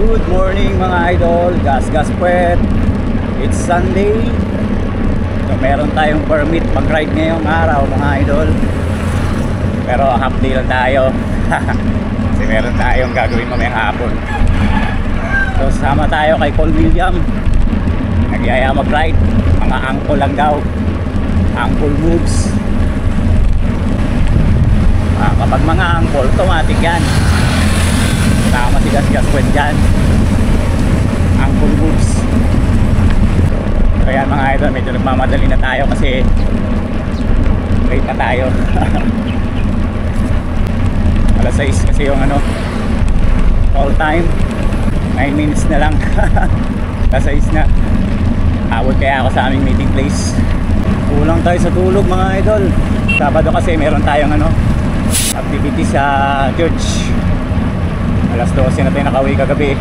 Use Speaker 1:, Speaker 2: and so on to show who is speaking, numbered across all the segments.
Speaker 1: Good morning mga idol, gas puwet. It's Sunday. So meron tayong permit pag-ride ngayong araw mga idol. Pero half day lang tayo. Kasi meron tayong gagawin mamayang hapon. So sama tayo kay Paul William. Nagyaya mag-ride. Mga angkol lang daw. Angkol moves. Kapag mga angkol, automatic yan. Tama si gas puwet dyan. Angkol moves. Kaya mga idol, medyo nagmamadali na tayo kasi late na tayo. Alas 6 kasi yung all time 9 minutes na lang. Alas 6 na. Awod kaya ako sa aming meeting place. Kulang tayo sa tulog mga idol. Sabado kasi meron tayong activity sa church. Alas 12 na tayo nakauwi kagabi.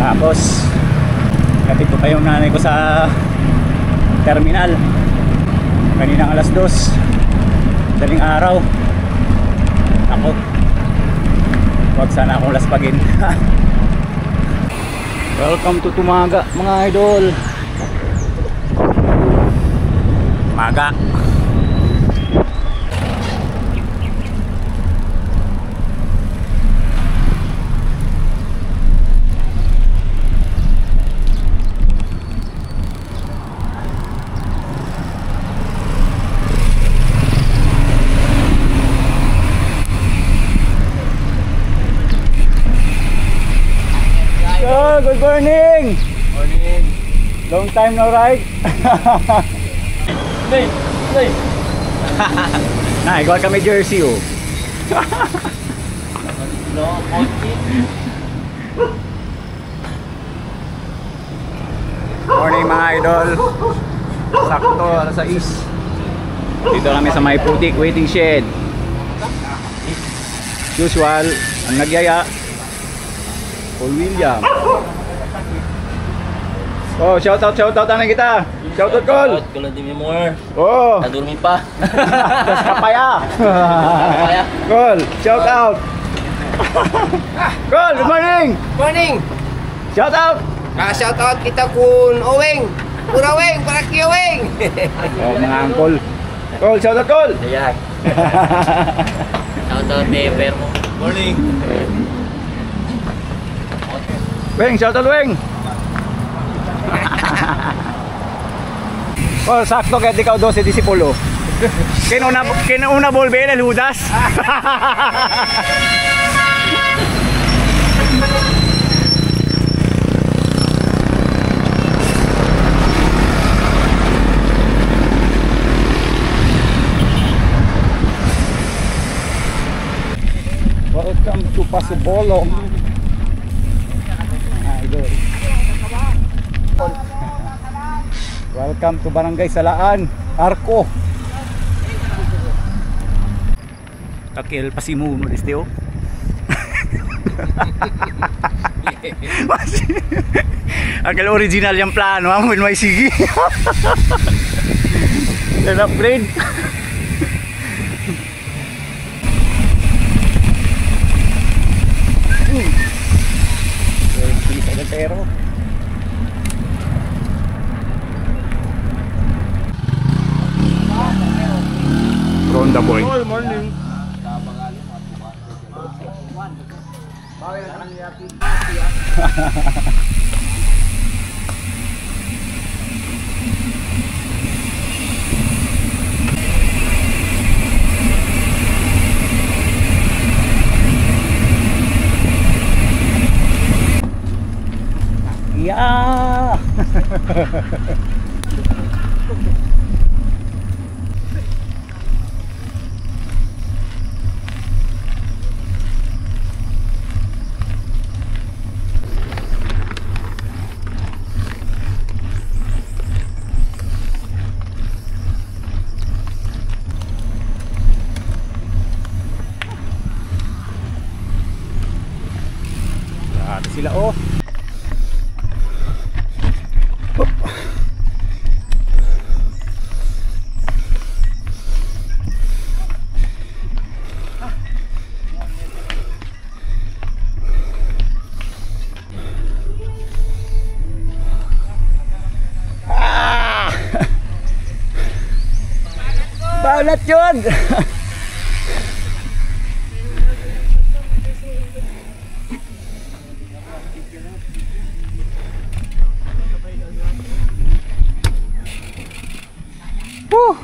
Speaker 1: Tapos hatid ko pa yung nanay ko sa terminal kaninang alas 2 daling araw. Ako, wag sana akong laspagin. Welcome to Tumaga mga idol. Tumaga. Good morning!
Speaker 2: Morning!
Speaker 1: Long time no ride?
Speaker 2: Nay!
Speaker 1: Nay, gawa kami jersey oh. Morning mga idol. Sakto, alas 6. Dito kami sa may putik waiting shed. Usual, ang nagyaya Paul William. Oh, shout out na kita. Shout out Col.
Speaker 2: Col di more.
Speaker 1: Oh.
Speaker 2: Nadurmi pa.
Speaker 1: Tas kapaya.
Speaker 2: Kapaya.
Speaker 1: Col, shout out. Col, good morning.
Speaker 3: Morning!
Speaker 1: Shout out.
Speaker 3: Shout out kita kun Oweng! Pura Oweng! Para ki Oweng!
Speaker 1: Oh, mga angkol. Col, shout out Col.
Speaker 2: Ayan. Shout out ni Vermo. Morning.
Speaker 1: Weng, shout out Weng. Oh, sakto kahit ikaw 12 disipulo. Kinuna bolbel el Judas. Welcome to Pasubolong. Welcome to Barangay Salaan, Arco. Kakil pasimuno disteo. Akil original yung plano, amun may sige. Then upgrade. Bisa gatero. Ronda boy.
Speaker 2: Good morning.
Speaker 1: Yeah. Sila oh. ulat yun. Woo!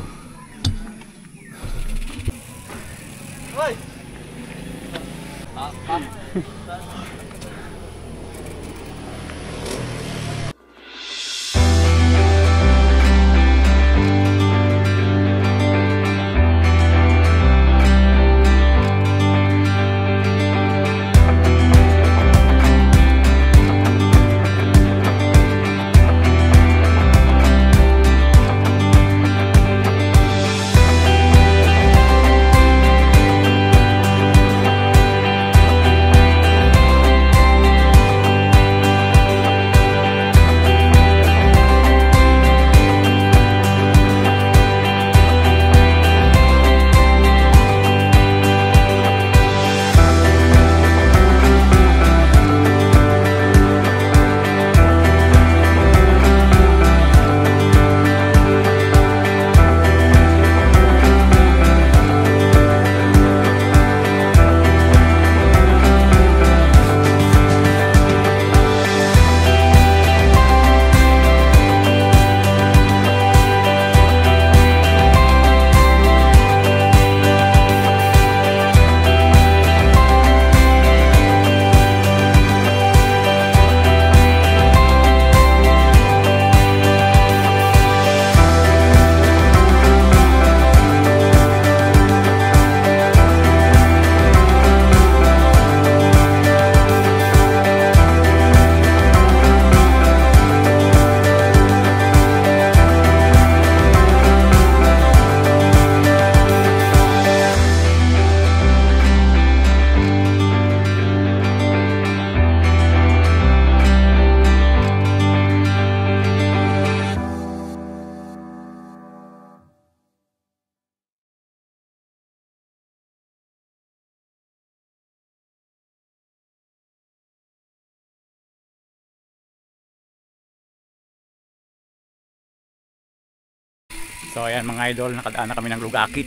Speaker 1: So ayan mga idol, nakadaan na kami ng Lugakit.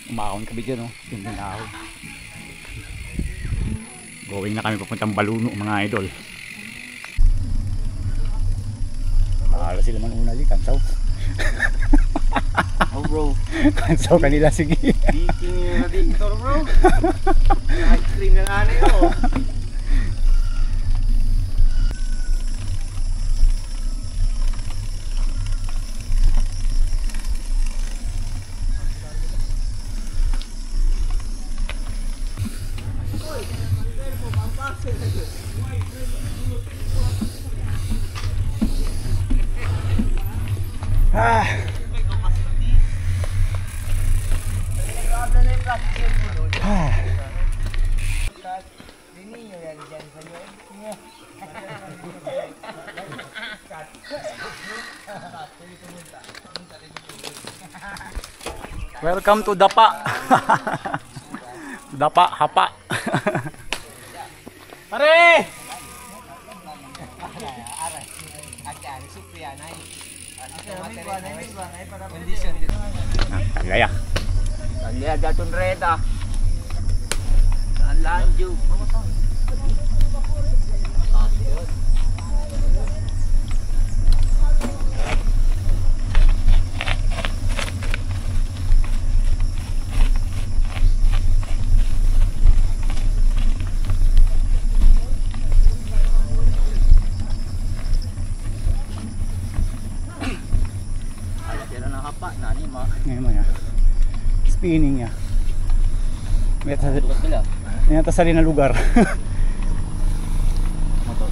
Speaker 1: Umakon kami dyan, oh. Tingnan na ako. Going na kami papuntang Baluno mga idol. Bahala sila man unali, kansaw.
Speaker 3: Oh bro.
Speaker 1: Kansaw kanila, sige.
Speaker 3: Beating na dito bro. Ice cream na nga na yun.
Speaker 1: Ah. Ah. Welcome to Dapa. Dapa, hapa. Pare! Gaya.
Speaker 3: Lihat jatun reda. Lanjut.
Speaker 1: Ngayon mo ya. Spinning ya. May tasali na lugar.
Speaker 2: Motor.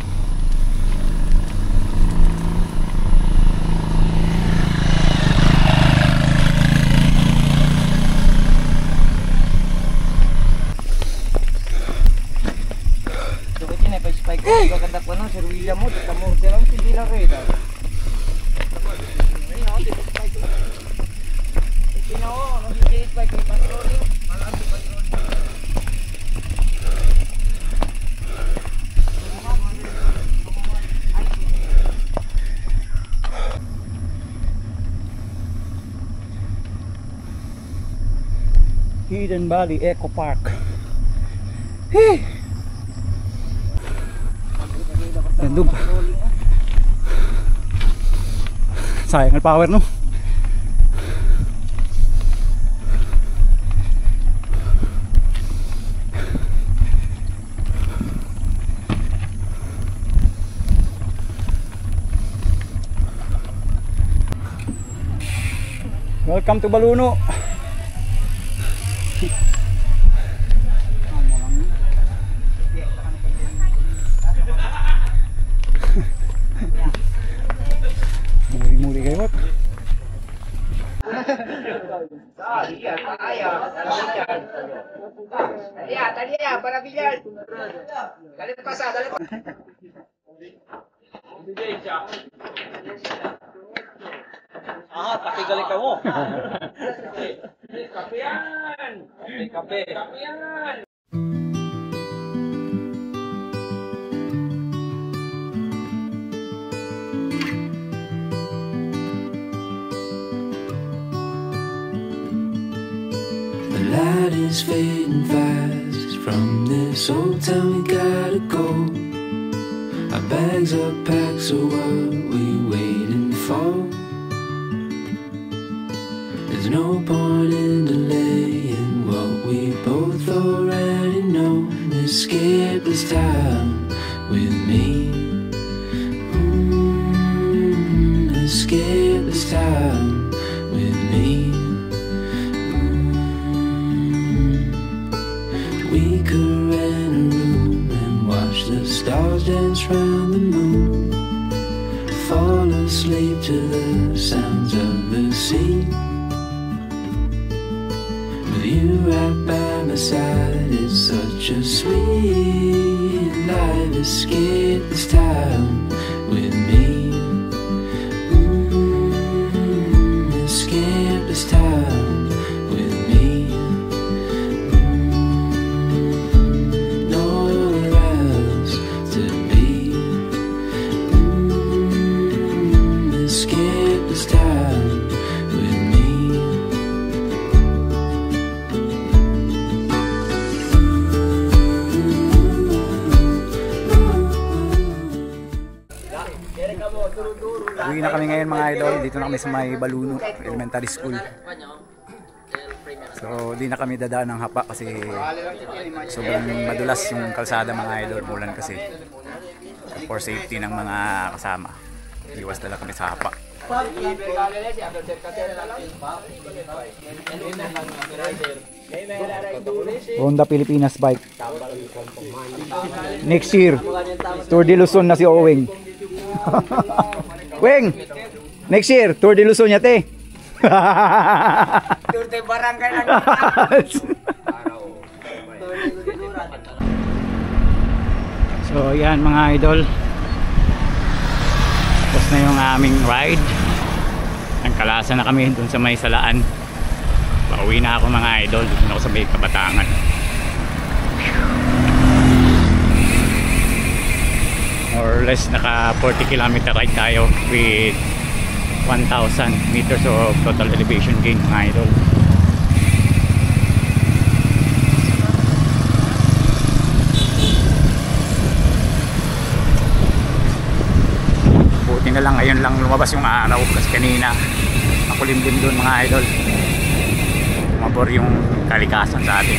Speaker 3: Coba sini pa spike ko ganda ko no serwila mo tamo lang hindi lang reda. Tinaw, no si spike ko patrolling. Malaki patrolling.
Speaker 1: Hidden Valley Eco Park. Hey! Gandun pa. Sayang ang power, no? Welcome to Baluno. Muri-muri kayo.
Speaker 3: Talia, para billar. Dale pasa, dale.
Speaker 2: Ah, pakigaling ka mo. Kape yan. Kape yan.
Speaker 4: The light is fading fast. From this old town we gotta go. Our bags are packed, so what we waiting for? There's no point in delaying what we both already know. Escape this time with me. Escape this time with me. We could rent a room and watch the stars dance round the moon. Fall asleep to the sounds of the sea. With you right by my side, it's such a sweet life. Escape this time with me. Escape this time with me. Nowhere else to be. Escape this time with me.
Speaker 1: Uwi na kami ngayon mga idol. Dito na kami sa may Baluno Elementary School. So di na kami dadaan ng hapa kasi sobrang madulas yung kalsada mga idol. Ulan kasi. For safety ng mga kasama, iwas na lang kami sa hapa. Honda Pilipinas bike. Next year, Tour de Luzon na si Owing. Weng, next year, Tour de Luzon niya te.
Speaker 3: Tour de barangay lang.
Speaker 1: So yan mga idol, tapos na yung aming ride. Nagkalasa na kami dun sa may Salaan. Pauwi na ako mga idol. Dito na ako sa may Kabatangan. More or less naka 40 km ride tayo with 1,000 meters of total elevation gain mga idol. Buti na lang ngayon lang lumabas yung araw kasi kanina makulimlim doon mga idol. Mabor yung kalikasan sa atin.